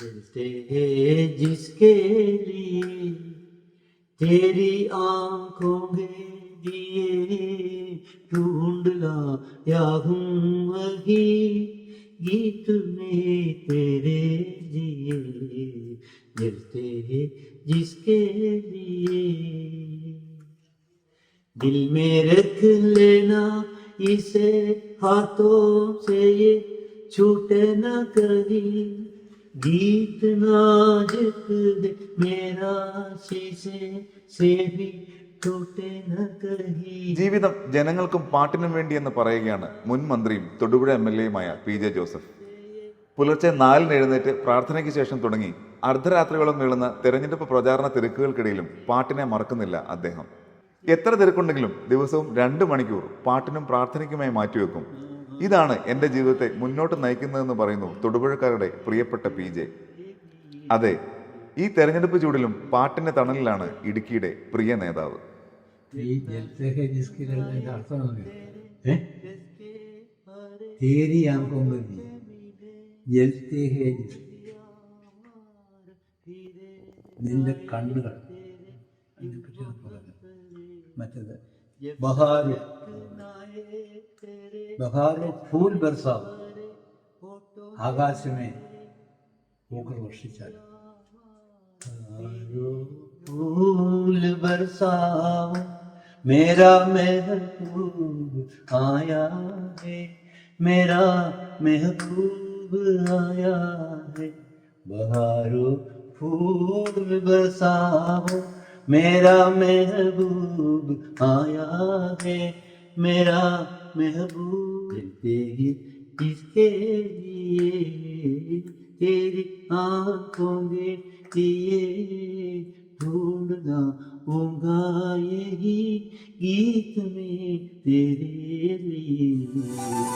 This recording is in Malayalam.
चलते हैं जिसके लिए तेरी आंखों में दिए ढूंढ लाया हूँ वही गीत में तेरे लिए जलते हैं जिसके लिए दिल में रख लेना इसे हाथों से ये छूटे न कहीं गीत नाजुक दे मेरा शीशे से भी टूटे न कहीं. ജീവിതം ജനങ്ങൾക്കും പാട്ടിനും വേണ്ടി എന്ന് പറയുകയാണ് മുൻ മന്ത്രിയും തൊടുപുഴ MLA-യുമായ PJ ജോസഫ്. പുലർച്ചെ 4-ന് എഴുന്നേറ്റ് പ്രാർത്ഥനയ്ക്ക് ശേഷം തുടങ്ങി അർദ്ധരാത്രികളും നീളുന്ന തെരഞ്ഞെടുപ്പ് പ്രചാരണ തിരക്കുകൾക്കിടയിലും പാട്ടിനെ മറക്കുന്നില്ല അദ്ദേഹം. എത്ര തിരക്കുണ്ടെങ്കിലും ദിവസവും 2 മണിക്കൂർ പാട്ടിനും പ്രാർത്ഥനയ്ക്കുമായി മാറ്റിവെക്കും. ഇതാണ് എൻ്റെ ജീവിതത്തെ മുന്നോട്ട് നയിക്കുന്നതെന്ന് പറയുന്നു തൊടുപുഴക്കാരുടെ പ്രിയപ്പെട്ട PJ. അതെ, ഈ തെരഞ്ഞെടുപ്പ് ചൂടിലും പാട്ടിന്റെ തണലിലാണ് ഇടുക്കിയുടെ പ്രിയ നേതാവ്. നിന്റെ കണ്ണുകൾ മറ്റത് ബഹാരോ ബഹാരോ ഫൂൽ ബർസാവ് ആകാശമേ പൂക്കൾ വർഷിച്ചാൽ फूल बरसाओ मेरा महबूब आया है मेरा महबूब आया है बहारो फूल बरसाओ मेरा महबूब आया है मेरा महबूब इसके लिए तेरी आंखों में लिए ढूंढना होगा यही गीत में तेरे लिए.